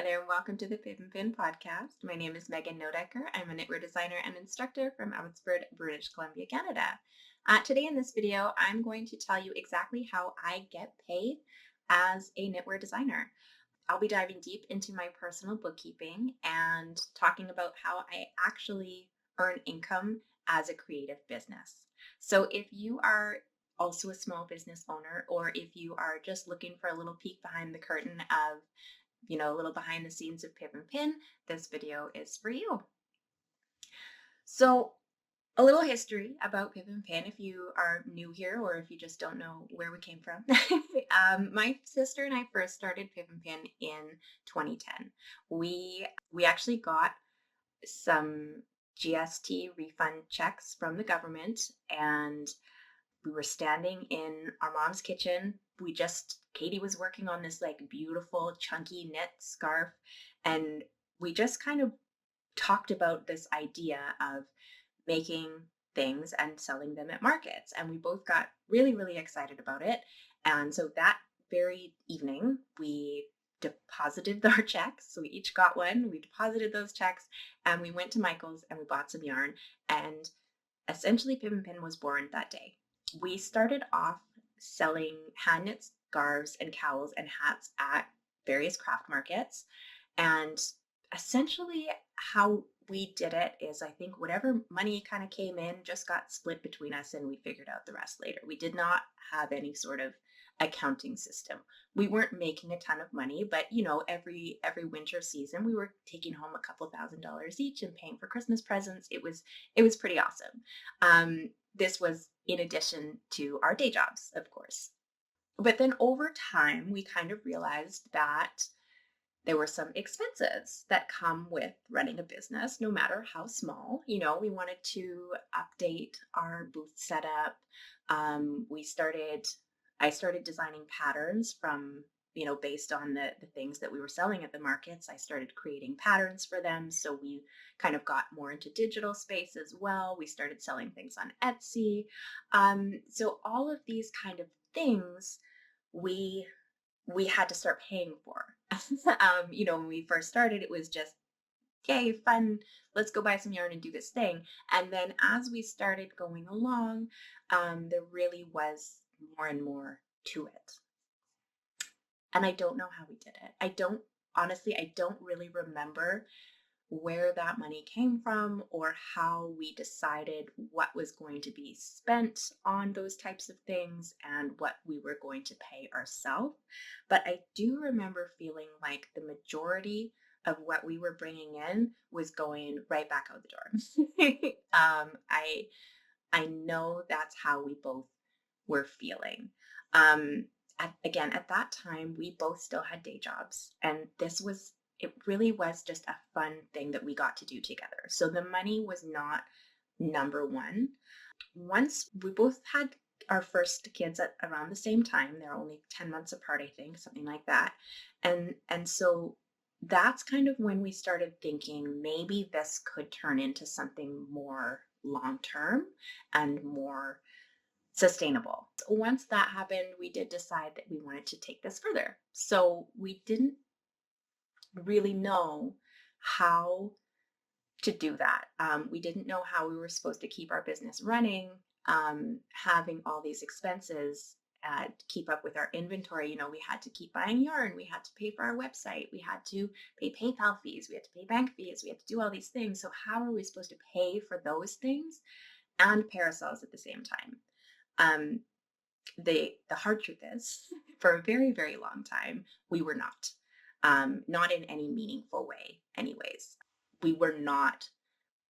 there, and welcome to the Pip and Pin podcast. My name is Megan Nodecker. I'm a knitwear designer and instructor from Abbotsford, British Columbia, Canada. Today in this video, I'm going to tell you exactly how I get paid as a knitwear designer. I'll be diving deep into my personal bookkeeping and talking about how I actually earn income as a creative business. So if you are also a small business owner, or if you are just looking for a little peek behind the curtain of a little behind the scenes of Pip and Pin, this video is for you. So, a little history about Pip and Pin if you are new here or if you just don't know where we came from. My sister and I first started Pip and Pin in 2010. We actually got some GST refund checks from the government, and we were standing in our mom's kitchen. Katie was working on this like beautiful chunky knit scarf, and we just kind of talked about this idea of making things and selling them at markets. And we both got really, really excited about it. And so that very evening, we deposited our checks. So we each got one. We deposited those checks and we went to Michael's and we bought some yarn. And essentially, Pip and Pin was born that day. We started off selling hand knit scarves and cowls and hats at various craft markets. And essentially, how we did it is I think whatever money kind of came in just got split between us and we figured out the rest later. We did not have any sort of accounting system. We weren't making a ton of money, but every winter season we were taking home a couple $1,000s each and paying for Christmas presents. It was pretty awesome. This was in addition to our day jobs, of course. But then over time, we kind of realized that there were some expenses that come with running a business, no matter how small. We wanted to update our booth setup. I started designing patterns from, based on the things that we were selling at the markets. I started creating patterns for them. So we kind of got more into digital space as well. We started selling things on Etsy. So all of these kind of things we had to start paying for. When we first started, it was just, yay, fun, let's go buy some yarn and do this thing. And then as we started going along, there really was more and more to it. And I don't know how we did it. I don't really remember where that money came from or how we decided what was going to be spent on those types of things and what we were going to pay ourselves. But I do remember feeling like the majority of what we were bringing in was going right back out the door. I know that's how we both were feeling. At that time, we both still had day jobs, and it really was just a fun thing that we got to do together. So the money was not number one. Once we both had our first kids at around the same time, they're only 10 months apart, I think, something like that. And so that's kind of when we started thinking maybe this could turn into something more long-term and more sustainable. Once that happened, we did decide that we wanted to take this further. So we didn't really know how to do that. We didn't know how we were supposed to keep our business running, having all these expenses, keep up with our inventory. We had to keep buying yarn. We had to pay for our website. We had to pay PayPal fees. We had to pay bank fees. We had to do all these things. So how are we supposed to pay for those things and pay ourselves at the same time? The hard truth is, for a very, very long time, we were not in any meaningful way, anyways. We were not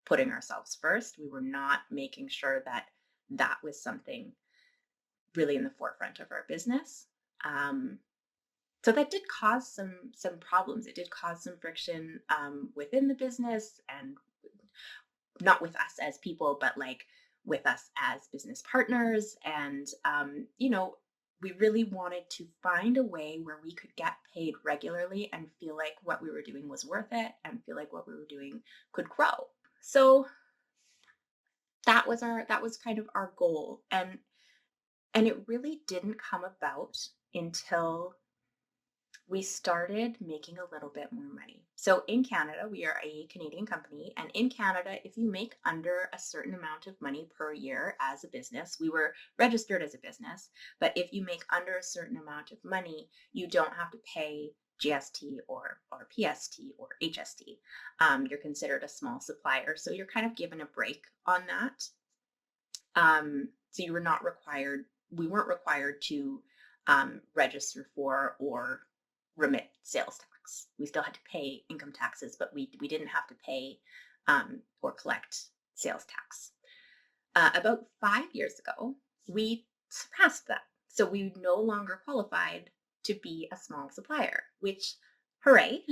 putting ourselves first. We were not making sure that that was something really in the forefront of our business. So that did cause some problems. It did cause some friction within the business, and not with us as people, but like with us as business partners. And we really wanted to find a way where we could get paid regularly and feel like what we were doing was worth it and feel like what we were doing could grow. So that was kind of our goal. And it really didn't come about until we started making a little bit more money. So in Canada, we are a Canadian company. And in Canada, if you make under a certain amount of money per year as a business, we were registered as a business, but if you make under a certain amount of money, you don't have to pay GST or PST or HST. You're considered a small supplier. So you're kind of given a break on that. So you were not required, we weren't required to register for or remit sales tax. We still had to pay income taxes, but we didn't have to pay or collect sales tax. About 5 years ago, we surpassed that. So we no longer qualified to be a small supplier, which, hooray,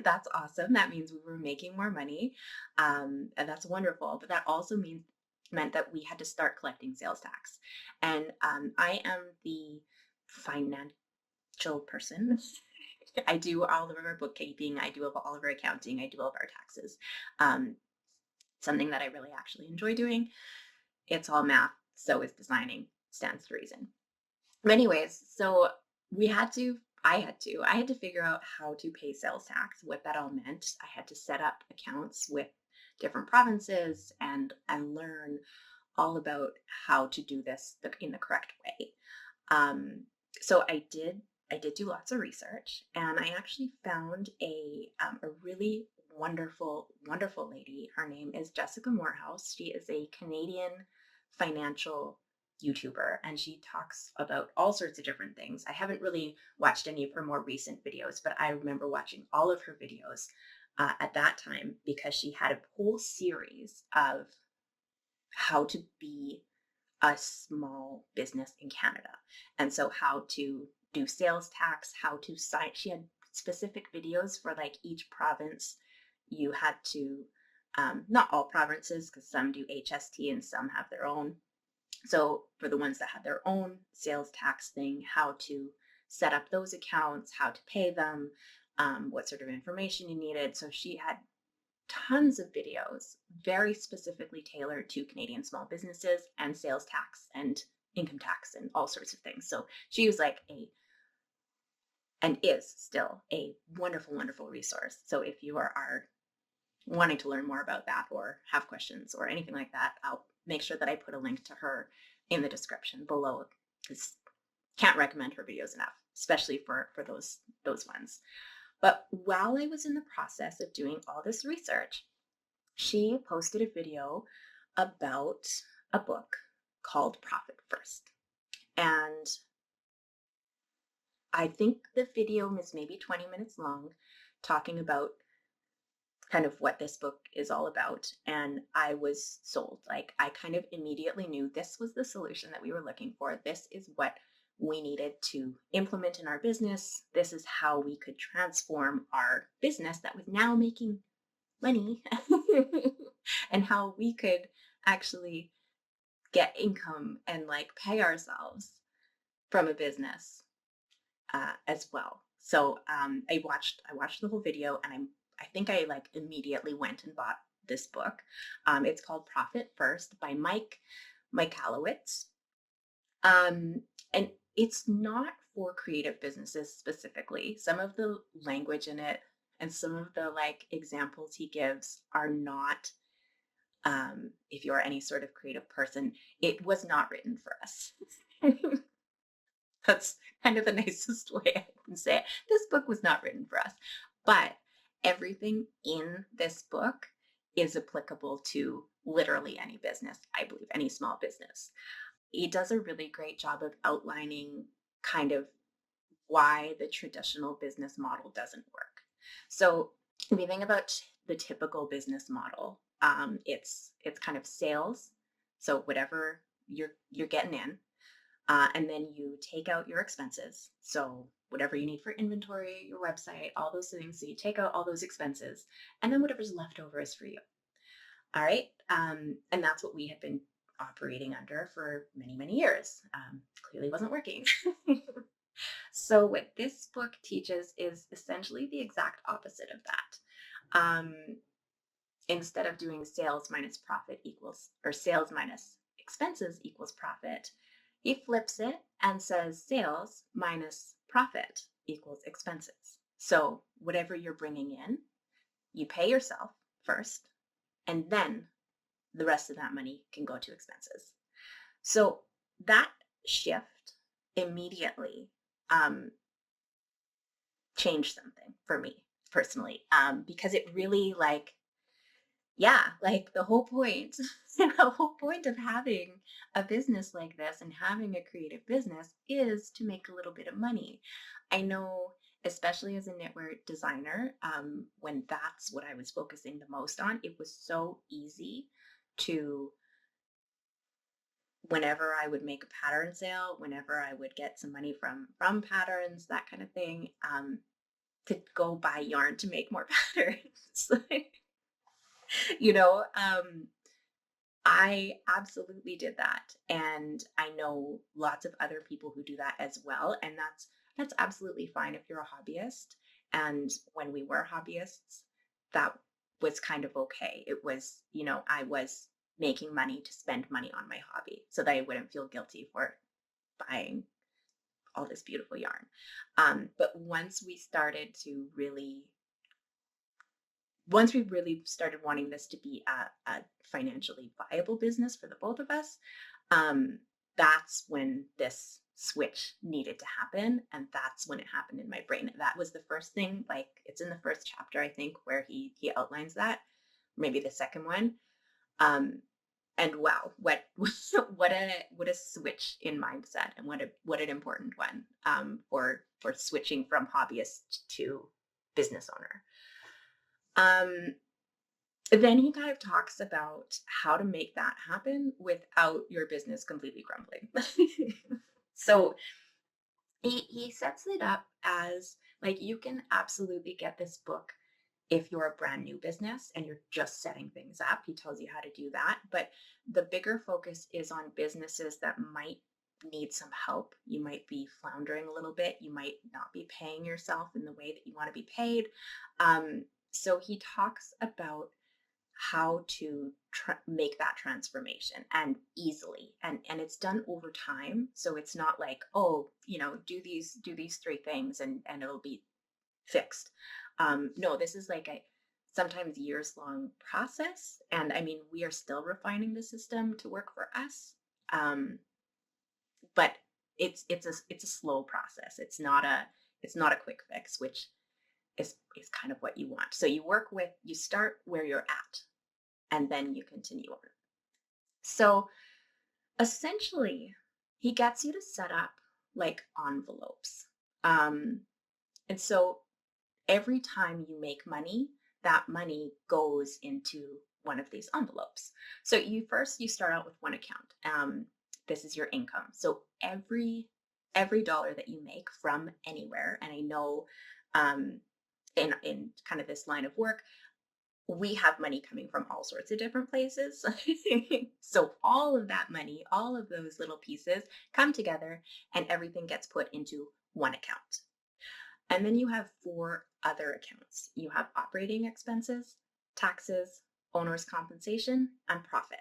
that's awesome. That means we were making more money. And that's wonderful. But that also meant that we had to start collecting sales tax. And I am the financial person. I do all of our bookkeeping, I do all of our accounting, I do all of our taxes. Um, Something that I really actually enjoy doing. It's all math, so is designing, stands to reason. But anyways, so I had to figure out how to pay sales tax, what that all meant. I had to set up accounts with different provinces and learn all about how to do this in the correct way. So I did do lots of research, and I actually found a really wonderful lady. Her name is Jessica Moorhouse. She is a Canadian financial YouTuber, and she talks about all sorts of different things. I haven't really watched any of her more recent videos, but I remember watching all of her videos at that time because she had a whole series of how to be a small business in Canada. And so how to do sales tax, how to sign. She had specific videos for like each province. You had to, not all provinces, because some do HST and some have their own. So for the ones that had their own sales tax thing, how to set up those accounts, how to pay them, what sort of information you needed. So she had tons of videos very specifically tailored to Canadian small businesses and sales tax and income tax and all sorts of things. So she was like and is still a wonderful resource. So if you are wanting to learn more about that or have questions or anything like that, I'll make sure that I put a link to her in the description below because can't recommend her videos enough, especially for those ones. But while I was in the process of doing all this research, she posted a video about a book called Profit First. And I think the video was maybe 20 minutes long, talking about kind of what this book is all about. And I was sold. Like, I kind of immediately knew this was the solution that we were looking for. This is what we needed to implement in our business. This is how we could transform our business that was now making money and how we could actually get income and like pay ourselves from a business as well. So I watched the whole video, and I think I like immediately went and bought this book. It's called Profit First by Mike Michalowicz. And it's not for creative businesses specifically. Some of the language in it and some of the like examples he gives are not, if you're any sort of creative person, it was not written for us. That's kind of the nicest way I can say it. This book was not written for us, but everything in this book is applicable to literally any business, I believe, any small business. It does a really great job of outlining kind of why the traditional business model doesn't work. So if you think about the typical business model, it's kind of sales. So whatever you're getting in, and then you take out your expenses. So whatever you need for inventory, your website, all those things. So you take out all those expenses, and then whatever's left over is for you. All right. And that's what we had been operating under for many years. Clearly wasn't working. So what this book teaches is essentially the exact opposite of that. Instead of doing sales minus profit equals, or sales minus expenses equals profit, he flips it and says sales minus profit equals expenses. So whatever you're bringing in, you pay yourself first, and then the rest of that money can go to expenses. So that shift immediately um, changed something for me personally, because it really like, yeah, like the whole point, the whole point of having a business like this and having a creative business is to make a little bit of money. I know, especially as a knitwear designer, when that's what I was focusing the most on, it was so easy to, whenever I would make a pattern sale, whenever I would get some money from patterns, that kind of thing, to go buy yarn to make more patterns. you know, um, I absolutely did that, and I know lots of other people who do that as well, and that's absolutely fine if you're a hobbyist. And when we were hobbyists, that was kind of okay. It was, I was making money to spend money on my hobby so that I wouldn't feel guilty for buying all this beautiful yarn. But once we really started wanting this to be a financially viable business for the both of us, um, that's when this switch needed to happen. And that's when it happened in my brain. That was the first thing, like it's in the first chapter, I think, where he outlines that, maybe the second one. Um, and wow, what what a switch in mindset, and what an important one, for switching from hobbyist to business owner. Um, then he kind of talks about how to make that happen without your business completely crumbling. So he sets it up as like, you can absolutely get this book if you're a brand new business and you're just setting things up. He tells you how to do that. But the bigger focus is on businesses that might need some help. You might be floundering a little bit. You might not be paying yourself in the way that you want to be paid. So he talks about how to make that transformation, and easily, and it's done over time. So it's not like, oh, do these three things and it'll be fixed. No, this is like a sometimes years long process, and I mean, we are still refining the system to work for us. um, but it's a slow process. It's not a quick fix, which is kind of what you want. So you start where you're at, and then you continue on. So essentially, he gets you to set up like envelopes. Um, and so every time you make money, that money goes into one of these envelopes. So you start out with one account. This is your income. So every dollar that you make from anywhere, and I know, um, in kind of this line of work, we have money coming from all sorts of different places. So all of that money, all of those little pieces come together, and everything gets put into one account. And then you have four other accounts. You have operating expenses, taxes, owner's compensation, and profit.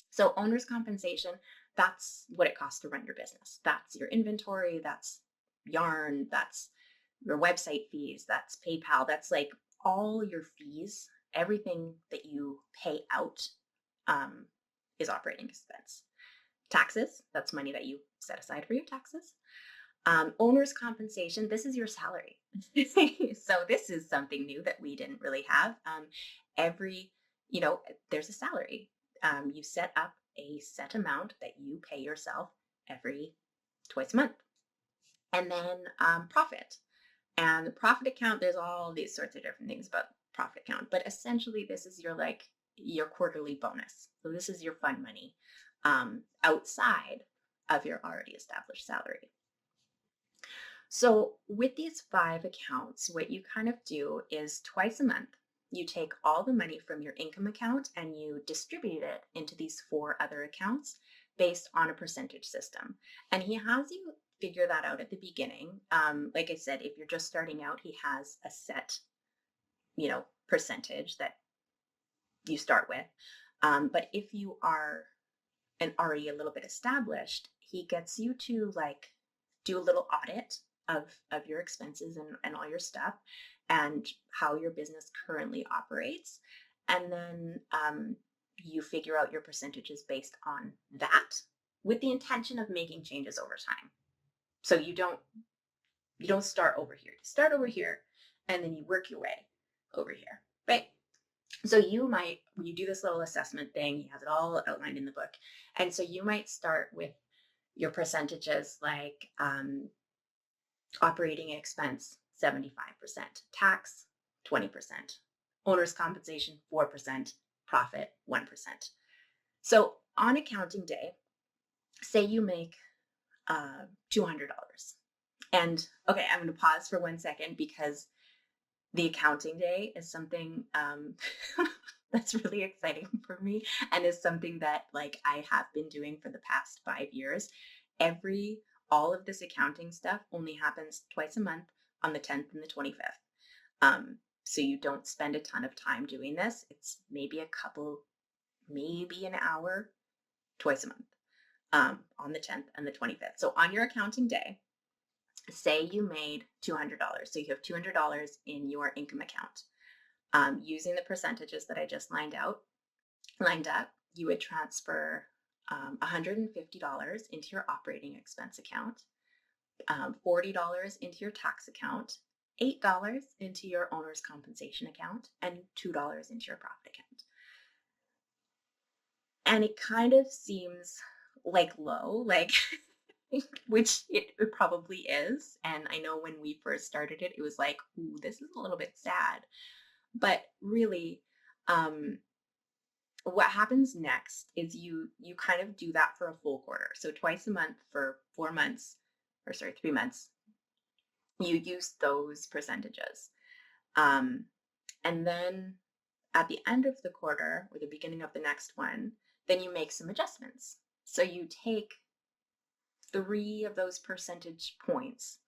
So owner's compensation, that's what it costs to run your business. That's your inventory, that's yarn, that's your website fees, that's PayPal, that's like all your fees, everything that you pay out, um, is operating expense. Taxes, that's money that you set aside for your taxes. Owner's compensation, this is your salary. So this is something new that we didn't really have. Every, there's a salary. You set up a set amount that you pay yourself every twice a month. And then profit. And the profit account, there's all these sorts of different things about profit account, but essentially this is your quarterly bonus. So this is your fun money, outside of your already established salary. So with these five accounts, what you kind of do is twice a month, you take all the money from your income account and you distribute it into these four other accounts based on a percentage system. And he has you figure that out at the beginning. Like I said, if you're just starting out, he has a set, percentage that you start with. But if you are already a little bit established, he gets you to like do a little audit of your expenses and all your stuff and how your business currently operates. And then you figure out your percentages based on that with the intention of making changes over time. So you don't start over here. You start over here and then you work your way over here, right? So you do this little assessment thing, he has it all outlined in the book. And so you might start with your percentages like operating expense 75%, tax 20%, owner's compensation 4%, profit 1%. So on accounting day, say you make $200. And okay, I'm going to pause for 1 second because the accounting day is something that's really exciting for me and is something that like I have been doing for the past 5 years. Every all of this accounting stuff only happens twice a month on the 10th and the 25th. So you don't spend a ton of time doing this. It's maybe an hour twice a month on the 10th and the 25th. So on your accounting day, say you made $200. So you have $200 in your income account. Using the percentages that I just lined up, you would transfer $150 into your operating expense account, $40 into your tax account, $8 into your owner's compensation account, and $2 into your profit account. And it kind of seems like low, like which it probably is. And I know when we first started it, it was like, ooh, this is a little bit sad. But really, what happens next is you kind of do that for a full quarter. So twice a month for 4 months, or sorry, 3 months, you use those percentages. And then at the end of the quarter or the beginning of the next one, then you make some adjustments. So you take 3 of those percentage points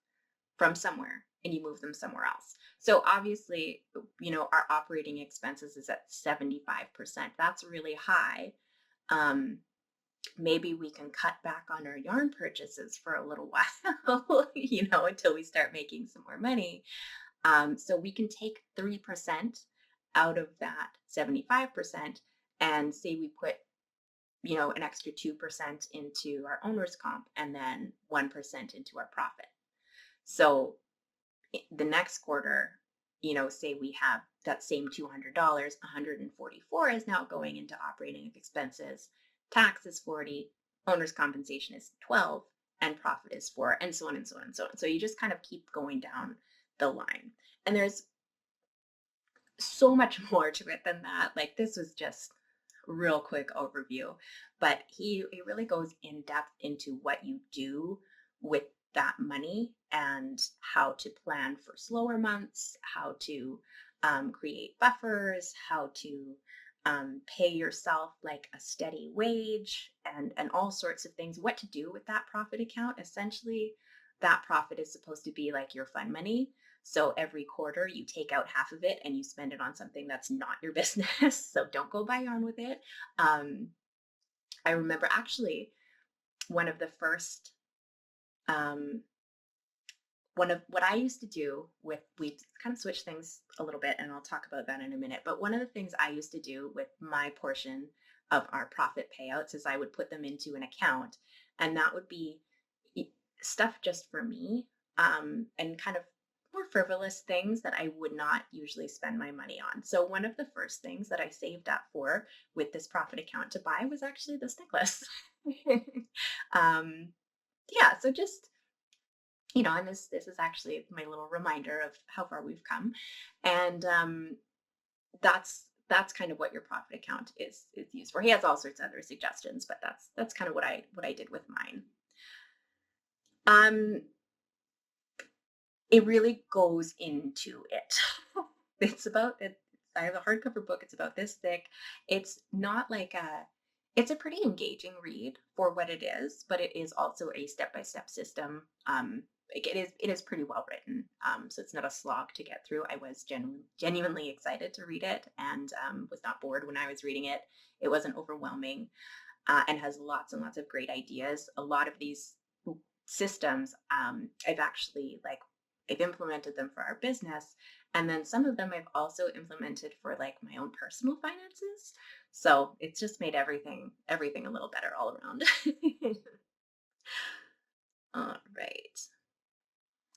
from somewhere and you move them somewhere else. So obviously, our operating expenses is at 75%. That's really high. Maybe we can cut back on our yarn purchases for a little while, until we start making some more money. So we can take 3% out of that 75% and say we put an extra 2% into our owner's comp and then 1% into our profit. So the next quarter, say we have that same $200, 144 is now going into operating expenses, tax is 40, owner's compensation is 12, and profit is 4, and so on and so on and so on. So you just kind of keep going down the line. And there's so much more to it than that. Like this was just real quick overview, but he really goes in depth into what you do with that money and how to plan for slower months, how to create buffers, how to pay yourself like a steady wage and all sorts of things, what to do with that profit account. Essentially, that profit is supposed to be like your fun money. So every quarter you take out half of it and you spend it on something that's not your business. So don't go buy yarn with it. I remember actually one of the first, one of what I used to do we kind of switched things a little bit and I'll talk about that in a minute. But one of the things I used to do with my portion of our profit payouts is I would put them into an account and that would be stuff just for me and kind of more frivolous things that I would not usually spend my money on. So one of the first things that I saved up for with this profit account to buy was actually this necklace. Yeah, so just, and this is actually my little reminder of how far we've come. And that's kind of what your profit account is used for. He has all sorts of other suggestions, but that's kind of what I did with mine. It really goes into it. It's about it. I have a hardcover book. It's about this thick. It's not like it's a pretty engaging read for what it is, but it is also a step-by-step system. It is pretty well written. So it's not a slog to get through. I was genuinely excited to read it and was not bored when I was reading it. It wasn't overwhelming and has lots and lots of great ideas. A lot of these systems, I've actually like I've implemented them for our business, and then some of them I've also implemented for like my own personal finances. So it's just made everything a little better all around. All right.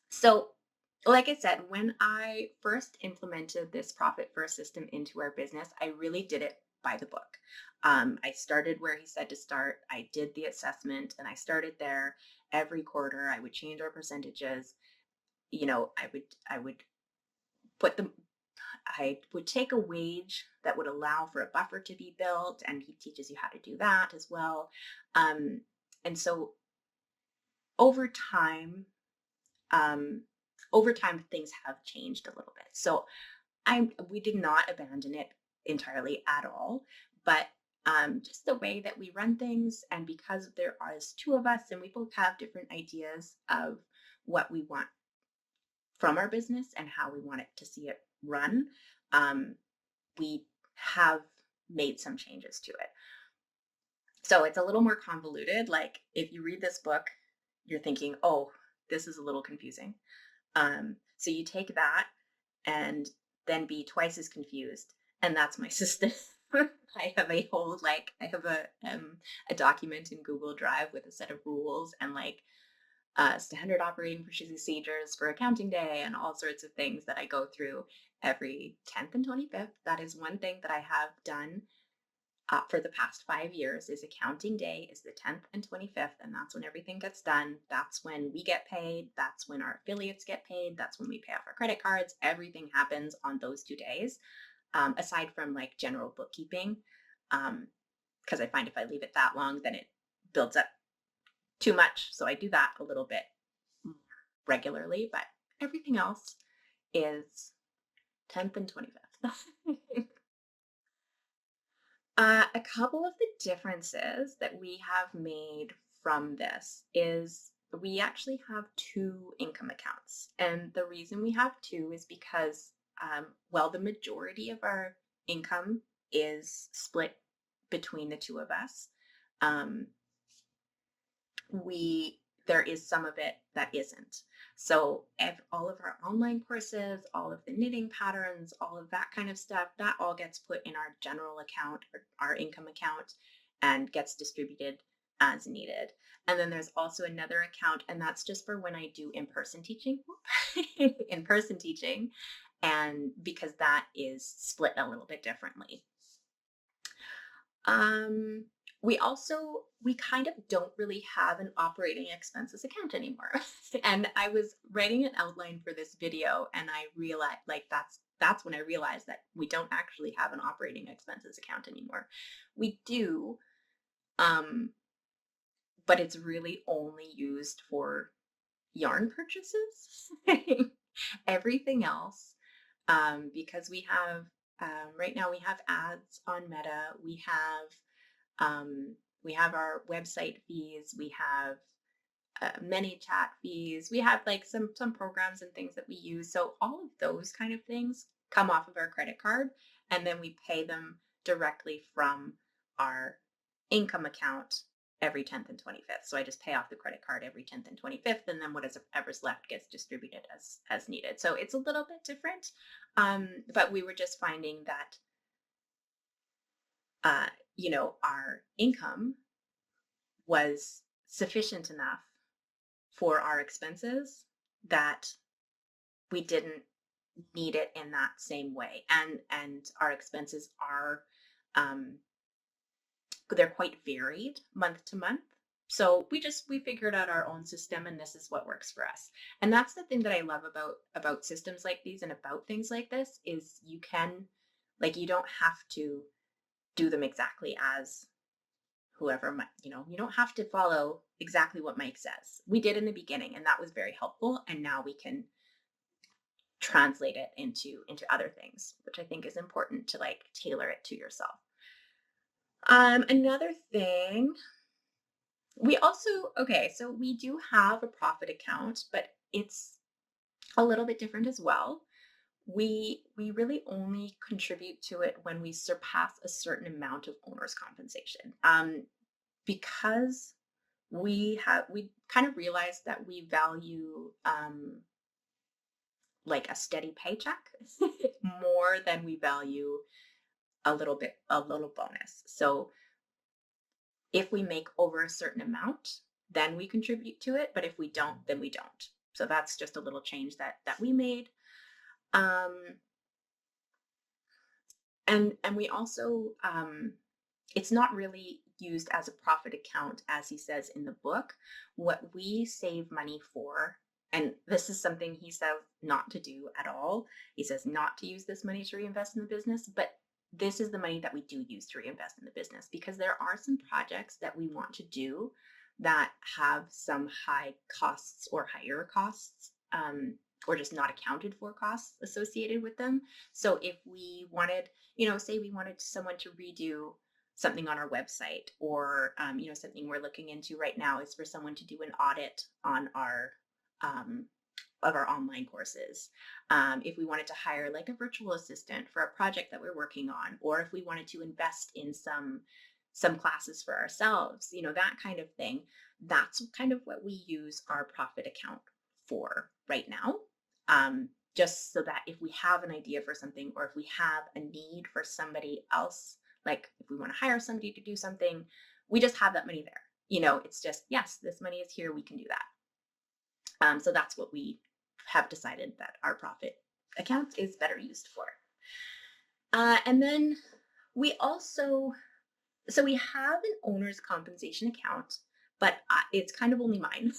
So, like I said, when I first implemented this profit first system into our business, I really did it by the book. I started where he said to start. I did the assessment and I started there. Every quarter I would change our percentages. I would put them I would take a wage that would allow for a buffer to be built, and he teaches you how to do that as well. Um, and so over time, um, over time things have changed a little bit. So we did not abandon it entirely at all, but just the way that we run things, and because there are two of us and we both have different ideas of what we want from our business and how we want it to see it run, um, we have made some changes to it. So it's a little more convoluted. Like if you read this book, you're thinking, oh, this is a little confusing. So you take that and then be twice as confused. And that's my system. I have a document in Google Drive with a set of rules and like standard operating procedures for accounting day and all sorts of things that I go through every 10th and 25th. That is one thing that I have done for the past 5 years is accounting day is the 10th and 25th, and that's when everything gets done. That's when we get paid. That's when our affiliates get paid. That's when we pay off our credit cards. Everything happens on those 2 days, aside from like general bookkeeping, because I find if I leave it that long, then it builds up too much. So I do that a little bit regularly, but everything else is 10th and 25th. A couple of the differences that we have made from this is we actually have two income accounts. And the reason we have two is because, well, the majority of our income is split between the two of us. Um, we there is some of it that isn't. So all of our online courses, all of the knitting patterns, all of that kind of stuff, that all gets put in our general account or our income account and gets distributed as needed. And then there's also another account, and that's just for when I do in-person teaching. In-person teaching, and because that is split a little bit differently. Um, we kind of don't really have an operating expenses account anymore. And I was writing an outline for this video and I realized like that's when I realized that we don't actually have an operating expenses account anymore. We do, um, but it's really only used for yarn purchases. Everything else, because right now we have ads on Meta, we have our website fees, we have many chat fees, we have like some programs and things that we use. So all of those kind of things come off of our credit card, and then we pay them directly from our income account every 10th and 25th. So I just pay off the credit card every 10th and 25th, and then whatever's left gets distributed as needed. So it's a little bit different, but we were just finding that uh, our income was sufficient enough for our expenses that we didn't need it in that same way. And our expenses are um, they're quite varied month to month. So we figured out our own system, and this is what works for us. And that's the thing that I love about systems like these and about things like this is you don't have to do them exactly as whoever might, you don't have to follow exactly what Mike says. We did in the beginning, and that was very helpful. And now we can translate it into other things, which I think is important to like tailor it to yourself. Another thing, so we do have a profit account, but it's a little bit different as well. We really only contribute to it when we surpass a certain amount of owner's compensation. Because we kind of realized that we value like a steady paycheck more than we value a little bonus. So if we make over a certain amount, then we contribute to it, but if we don't, then we don't. So that's just a little change that we made. Um and we also it's not really used as a profit account as he says in the book. What we save money for, and this is something he says not to do at all. He says not to use this money to reinvest in the business, but this is the money that we do use to reinvest in the business because there are some projects that we want to do that have some high costs or higher costs, or just not accounted for costs associated with them. So if we wanted, say we wanted someone to redo something on our website, or something we're looking into right now is for someone to do an audit on our um, of our online courses. If we wanted to hire like a virtual assistant for a project that we're working on, or if we wanted to invest in some classes for ourselves, that kind of thing. That's kind of what we use our profit account for right now. Just so that if we have an idea for something, or if we have a need for somebody else, like if we want to hire somebody to do something, we just have that money there. It's just, yes, this money is here, we can do that. So that's what we have decided that our profit account is better used for. And then we also, so we have an owner's compensation account, but it's kind of only mine.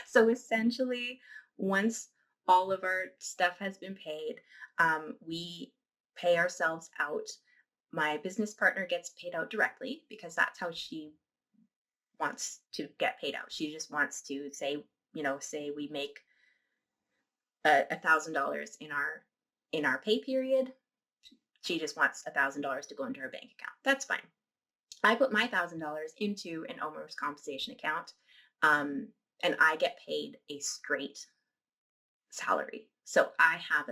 So essentially, once all of our stuff has been paid, we pay ourselves out. My business partner gets paid out directly because that's how she wants to get paid out. She just wants to say, say we make $1,000 in our pay period. She just wants $1,000 to go into her bank account. That's fine. I put my $1,000 into an owner's compensation account, and I get paid a straight salary. So I have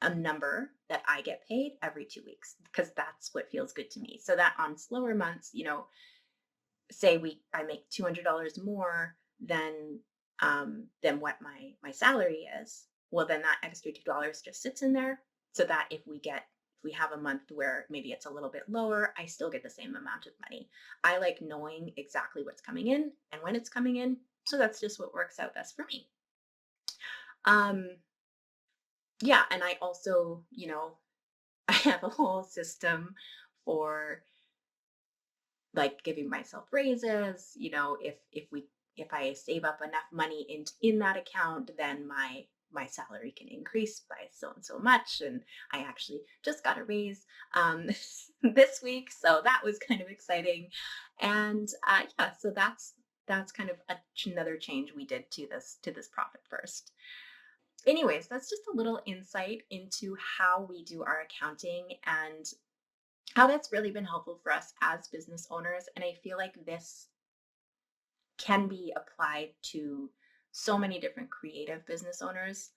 a number that I get paid every 2 weeks because that's what feels good to me. So that on slower months, say I make $200 more than what my salary is. Well, then that extra $2 just sits in there so that if we have a month where maybe it's a little bit lower, I still get the same amount of money. I like knowing exactly what's coming in and when it's coming in. So that's just what works out best for me. Um, yeah, and I also, I have a whole system for like giving myself raises. If I save up enough money in that account, then my salary can increase by so and so much. And I actually just got a raise this week, so that was kind of exciting. And yeah, so that's kind of another change we did to this profit first. Anyways, that's just a little insight into how we do our accounting and how that's really been helpful for us as business owners. And I feel like this can be applied to so many different creative business owners,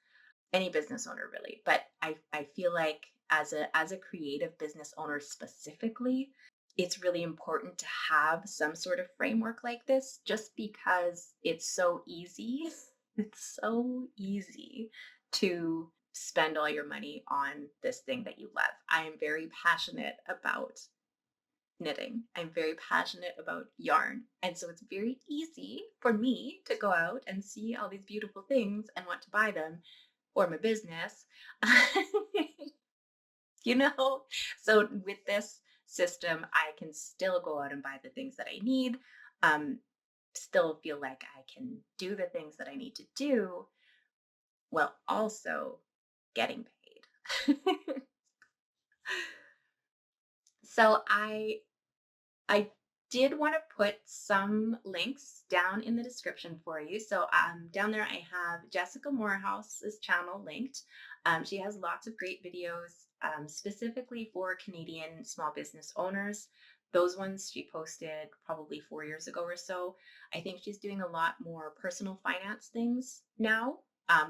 any business owner really. But I feel like as a creative business owner specifically, it's really important to have some sort of framework like this just because it's so easy. It's so easy to spend all your money on this thing that you love. I am very passionate about knitting. I'm very passionate about yarn. And so it's very easy for me to go out and see all these beautiful things and want to buy them for my business. you know? So with this system, I can still go out and buy the things that I need, um, still feel like I can do the things that I need to do while also getting paid. So I did want to put some links down in the description for you. So down there I have Jessica Moorhouse's channel linked. She has lots of great videos specifically for Canadian small business owners. Those ones she posted probably 4 years ago or so. I think she's doing a lot more personal finance things now,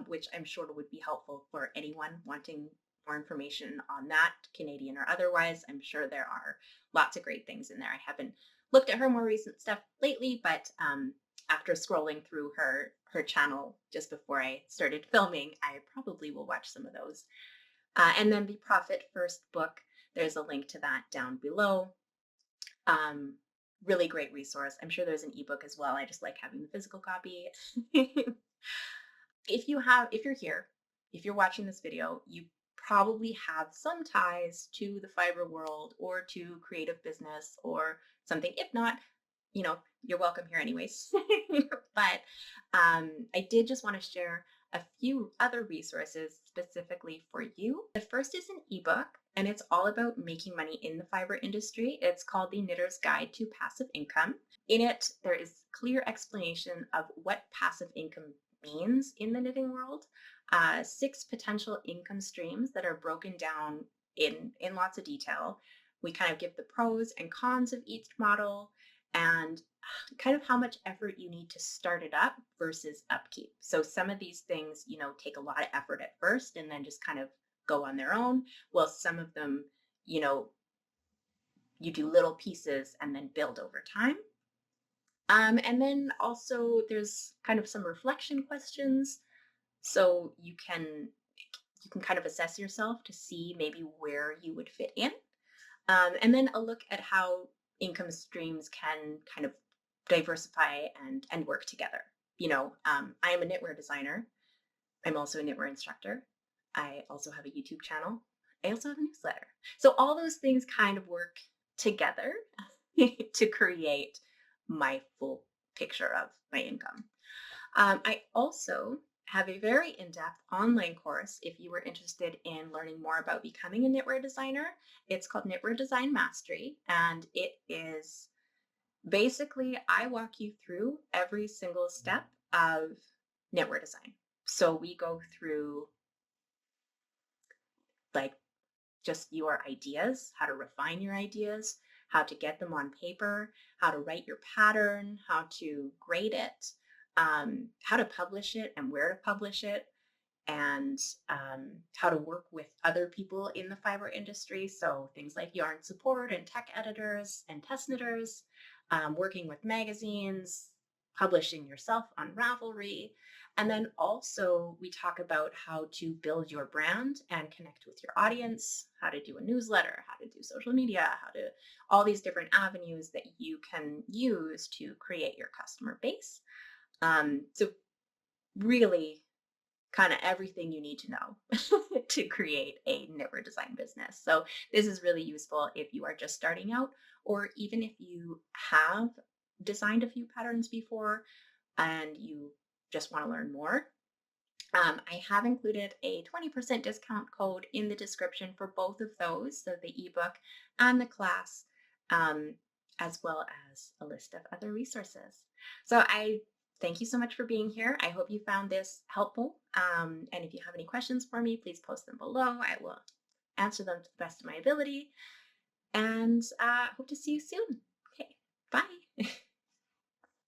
which I'm sure would be helpful for anyone wanting more information on that, Canadian or otherwise. I'm sure there are lots of great things in there. I haven't looked at her more recent stuff lately, but after scrolling through her channel just before I started filming, I probably will watch some of those. And then the Profit First book, there's a link to that down below. Um, Really great resource. I'm sure there's an ebook as well. I just like having the physical copy. If you're here, if you're watching this video, you probably have some ties to the fiber world or to creative business or something. If not, you're welcome here anyways. But I did just want to share a few other resources specifically for you. The first is an ebook, and it's all about making money in the fiber industry. It's called The Knitter's Guide to Passive Income. In it, there is clear explanation of what passive income means in the knitting world, 6 potential income streams that are broken down in lots of detail. We kind of give the pros and cons of each model, and kind of how much effort you need to start it up versus upkeep. So some of these things, take a lot of effort at first and then just kind of go on their own. Well, some of them, you know, you do little pieces and then build over time. And then also there's kind of some reflection questions. So you can kind of assess yourself to see maybe where you would fit in. And then a look at how income streams can kind of diversify and work together. I am a knitwear designer. I'm also a knitwear instructor. I also have a YouTube channel. I also have a newsletter. So all those things kind of work together to create my full picture of my income. I also have a very in-depth online course if you were interested in learning more about becoming a knitwear designer. It's called Knitwear Design Mastery, and it is basically I walk you through every single step of knitwear design. So we go through like just your ideas, how to refine your ideas, how to get them on paper, how to write your pattern, how to grade it, how to publish it and where to publish it, and how to work with other people in the fiber industry. So things like yarn support and tech editors and test knitters, working with magazines, publishing yourself on Ravelry. And then also we talk about how to build your brand and connect with your audience, how to do a newsletter, how to do social media, all these different avenues that you can use to create your customer base. So really kind of everything you need to know to create a knitwear design business. So this is really useful if you are just starting out, or even if you have designed a few patterns before and you just want to learn more. I have included a 20% discount code in the description for both of those, so the ebook and the class, as well as a list of other resources. So I thank you so much for being here. I hope you found this helpful. And if you have any questions for me, please post them below. I will answer them to the best of my ability. And hope to see you soon. Okay, bye.